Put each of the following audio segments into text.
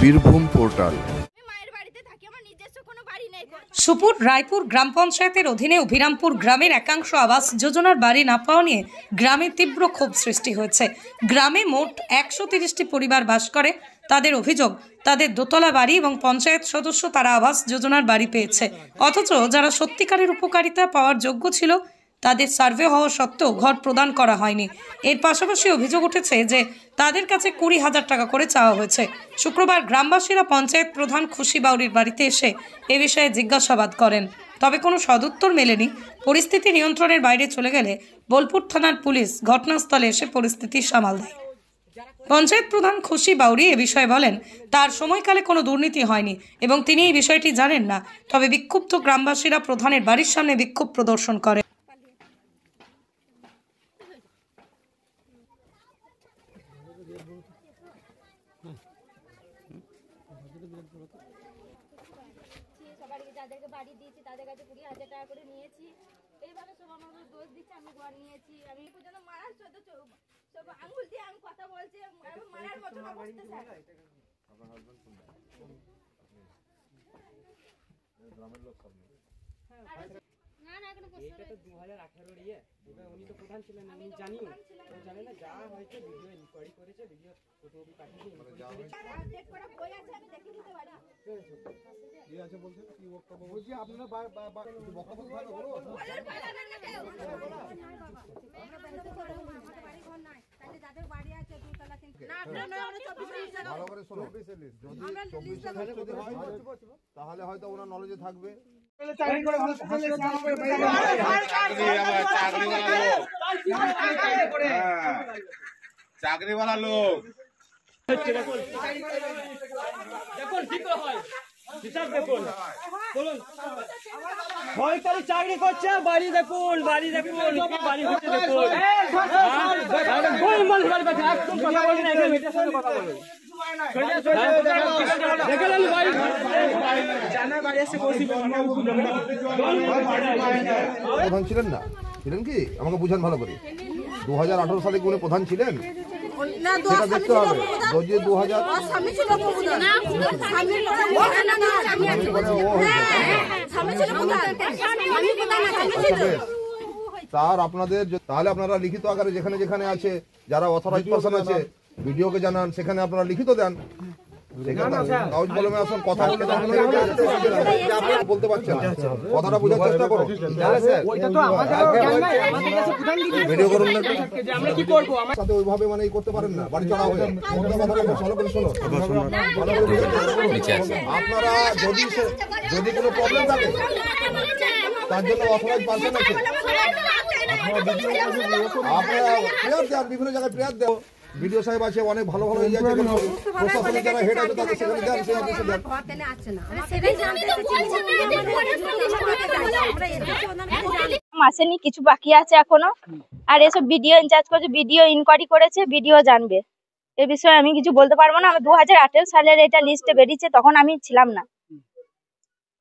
Birbhum portal. Supur Raipur গ্রাম পঞ্চায়েতের অধীনে অভিরামপুর গ্রামের একাংশ আবাস যোজনার বাড়ি না পাওয়া নিয়ে গ্রামে তীব্র ক্ষোভ সৃষ্টি হয়েছে। গ্রামে মোট 130টি পরিবার বাস করে। তাদের অভিযোগ, তাদের দোতলা বাড়ি এবং পঞ্চায়েত সদস্য তারা আবাস যোজনার বাড়ি পেয়েছে, অথচ যারা সত্যিকারের উপকারিতা পাওয়ার যোগ্য ছিল তাদের সার্ভে হওয়া সত্ত্বেও ঘর প্রদান করা হয়নি। এর পাশাপাশি অভিযোগ উঠেছে যে তাদের কাছে 20,000 টাকা করে চাওয়া হয়েছে। শুক্রবার গ্রামবাসীরা পঞ্চায়েত প্রধান খুশি বাউরির বাড়িতে এসে এ বিষয়ে জিজ্ঞাসাবাদ করেন, তবে কোনো সদুত্তর মেলেনি। পরিস্থিতি নিয়ন্ত্রণের বাইরে চলে গেলে বোলপুর থানার পুলিশ ঘটনাস্থলে এসে পরিস্থিতি সামাল দেয়। পঞ্চায়েত প্রধান খুশি বাউরি এ বিষয়ে বলেন, তার সময়কালে কোনো দুর্নীতি হয়নি এবং তিনি এই বিষয়টি জানেন না। তবে বিক্ষুব্ধ গ্রামবাসীরা প্রধানের বাড়ির সামনে বিক্ষোভ প্রদর্শন করে। যাদেরকে বাড়ি দিয়েছি তাদের কাছে 20,000 টাকা করে নিয়েছি। এইভাবে সব আমাকে দোষ দিচ্ছে, আমি ঘর নিয়েছি। আমি পর্যন্ত মারার সব আঙুল দিয়ে আমি কথা বলছি, মারার মতো অবস্থা স্যার। না না এখনো এটা তো 2018 এর উনি তো প্রধান ছিলেন, আমি জানিও জানেন না যা হয়েছে ভিডিও ইনকোয়ারি করেছে, ভিডিও ফটো পাঠিয়ে ডেট করা বই আছে, আমি দেখে দিতে পারি। কি আছে বলছেন, কি বক্তব্য বলছি আপনারা বক্তব্য ভালো বলো। আমরা বাড়িতে বাড়ি ঘর নাই, তাহলে যাদের বাড়ি আছে দুতলা তিনতলা না না আমরা 24 ভালো করে শোনো। যদি 24 যদি হয় তাহলে হয়তো ওনার নলেজে থাকবে। চাকরিওয়ালা লোক দেখুন ঠিক হয় হিসাব দেখুন, বলুন সরকারি চাকরি করছে, বাড়ি দেখুন বাড়ি দেখুন বাড়ি হচ্ছে দেখুন। কোন মানুষ বাড়ি পাচ্ছে একদম কথা বলি না, এখানে মিটার সঙ্গে কথা বলুন। প্রধান ছিলেন না, ছিলেন কি আমাকে বুঝান ভালো করে। 2018 সালে কোন প্রধান ছিলেন সেটা দেখতে হবে। যদি 2000 তার আপনাদের তাহলে আপনারা লিখিত আকারে যেখানে যেখানে আছে যারা অথরাইজ পারসন আছে ভিডিওকে জানান, সেখানে আপনারা লিখিত দেন। কাগজ কলমে আসুন, কথা বলতে বলতে পারছেন না, কথাটা বোঝার চেষ্টা করুন। ভিডিও করুন না, সাথে ওইভাবে মানে করতে পারেন না, বাড়ি চড়া হয়ে ভালো করে শোনো। আপনারা যদি কোনো প্রবলেম থাকে তার জন্য অথরাইজ পারসন আছে, আপনারা প্রেয়ার দেন, বিভিন্ন জায়গায় প্রেয়ার দেন। ভিডিও সাহেব আছে, অনেক ভালো ভালো ইয়ে আছে, প্রশাসনিক যারা হেড আছে তাদের সেখানে দেন, সেই অফিসে দেন। আসেনি, কিছু বাকি আছে এখনো। আর এসব ভিডিও ইনচার্জ করেছে, ভিডিও ইনকোয়ারি করেছে, ভিডিও জানবে। এ বিষয়ে আমি কিছু বলতে পারবো না। আমি 2018 সালের এটা লিস্টে বেরিয়েছে, তখন আমি ছিলাম না।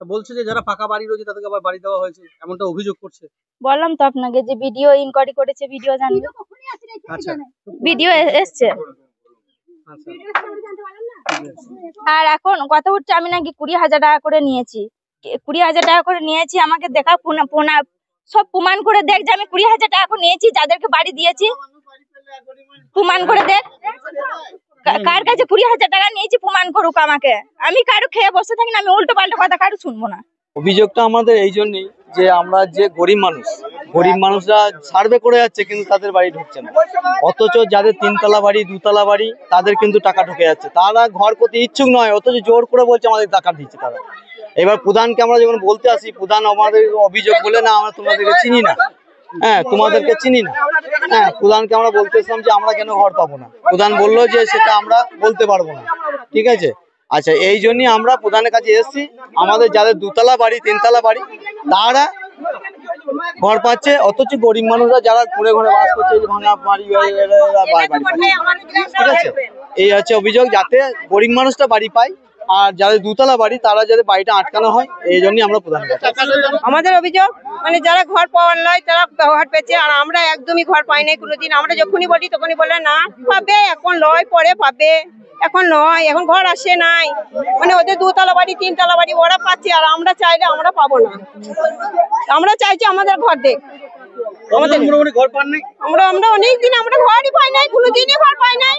বলছে যে যারা পাকা বাড়ি রয়েছে তাদেরকে আবার বাড়ি দেওয়া হয়েছে, এমনটা অভিযোগ করছে। বললাম তো আপনাকে যে ভিডিও ইনকোয়ারি করেছে, ভিডিও জানবে। ভিডিও এসছে। আর এখন কথা উঠছে আমি নাকি 20,000 টাকা করে নিয়েছি। 20,000 টাকা করে নিয়েছি, আমাকে দেখা সব প্রমাণ করে দেখ যে আমি 20,000 টাকা করে নিয়েছি। যাদেরকে বাড়ি দিয়েছি প্রমাণ করে দেখ, কার কাছে 20,000 টাকা নিয়েছি প্রমাণ করুক আমাকে। আমি কারো খেয়ে বসে থাকি না, আমি উল্টো পাল্টা কথা কারো শুনবো না। অভিযোগটা আমাদের এই জন্যই যে আমরা যে গরিব মানুষরা সার্ভে করে যাচ্ছে কিন্তু তাদের বাড়ি ঢুকছে না, অথচ যাদের 3তলা বাড়ি 2তলা বাড়ি তাদের কিন্তু টাকা ঢুকে যাচ্ছে। তারা ঘর করতে ইচ্ছুক নয়, অথচ জোর করে বলছে আমাদের টাকা দিচ্ছে তারা। এবার প্রধানকে আমরা যখন বলতে আসি, প্রধান আমাদের অভিযোগ বলে না আমরা তোমাদেরকে চিনি না, তোমাদেরকে চিনি না। প্রধানকে আমরা বলতে এসলাম যে আমরা কেন ঘর পাবো না, প্রধান বললো যে সেটা আমরা বলতে পারবো না। ঠিক আছে, আচ্ছা এই জন্যই আমরা প্রধানের কাছে এসেছি। আমাদের যাদের 2তলা বাড়ি 3তলা বাড়ি তারা ঘর পাচ্ছে, অথচ গরিব মানুষরা যারা ঘুরে ঘুরে বাস করছে ভাঙা বাড়ি। ঠিক আছে, এই হচ্ছে অভিযোগ, যাতে গরিব মানুষটা বাড়ি পায় আর যাদের দুতলা বাড়ি তারা যাতে বাড়িটা আটকানো হয়, এই জন্যই আমরা প্রধান। আমাদের অভিযোগ মানে যারা ঘর পাওয়ার নয় তারা ঘর পেয়েছে, আর আমরা একদমই ঘর পাই নাই কোনোদিন। আমরা যখনই বলি তখনই বলে না পাবে, এখন নয় পরে পাবে, এখন নয়, এখন ঘর আসে নাই। মানে ওদের 2 তলা বাড়ি 3 তলা বাড়ি ওরা পাচ্ছে, আর আমরা চাইলে আমরা পাবো না। আমরা চাইছি আমাদের ঘর দেখ। আমাদের মোটামুটি ঘর পান নাই, আমরা অনেকদিন আমরা ঘরই পাই নাই, কোনোদিনই ঘর পাই নাই।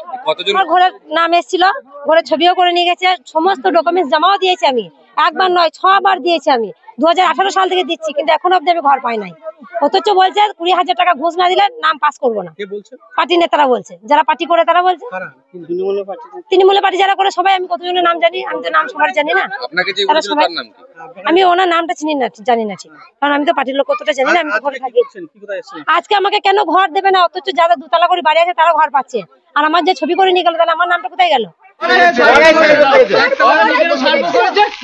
আমার ঘরের নাম এসেছিল, ঘরের ছবিও করে নিয়ে গেছে, সমস্ত ডকুমেন্টস জমাও দিয়েছি আমি, একবার নয় 6 বার দিয়েছি আমি। 2018 সাল থেকে দিচ্ছি, কিন্তু এখনো অব্দি আমি ঘর পাই নাই। অথচ বলছে 20,000 টাকা ঘুষ না দিলে নাম পাস করবো না। পার্টি নেতারা বলছে, যারা পার্টি করে তারা বলছে, তৃণমূলের পার্টি যারা করে সবাই। আমি কতজনের নাম জানি, আমি তো নাম সবার জানি না। তারা সবাই, আমি ওনার নামটা চিনি না, জানি না ঠিক, কারণ আমি তো পার্টির লোক কতটা জানি না। আমি তো ঘরে থাকি। আজকে আমাকে কেন ঘর দেবে না, অথচ যারা 2 তলা করে বাড়ি আছে তারা ঘর পাচ্ছে, আর আমার যে ছবি করে নিয়ে গেল, তাহলে আমার নামটা কোথায় গেল?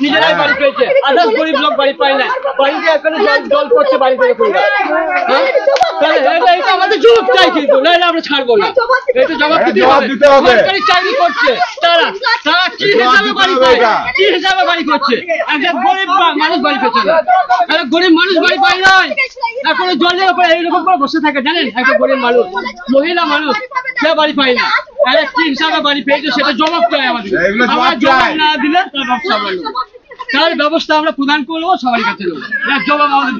নিজেরাই বাড়ি পেয়েছে, আদার্স গরিব লোক বাড়ি পায় না। বাড়িতে এখনো জল পড়ছে বাড়ি থেকে পুরো। এটা আমাদের জবাব চাই, কিন্তু নাহলে আমরা ছাড়বো না। এটা জবাব দিতে হবে। সরকারি চাকরি করছে তারা কি হিসাবে বাড়ি পায়, কি হিসাবে বাড়ি করছে? একটা গরিব মানুষ বাড়ি পেয়েছে না, একটা গরিব মানুষ বাড়ি পায় নাই। এখনো জলের উপরে এইরকম করে বসে থাকে, জানেন? একটা গরিব মানুষ, মহিলা মানুষ, সে বাড়ি পায় না। কি হিসাবে বাড়ি পেয়েছে সেটা জবাব চাই আমাদের। আমরা জবাব না দিলে তার ব্যবস্থা আমরা প্রদান করবো, সবার কাছে জবাব আমাদের।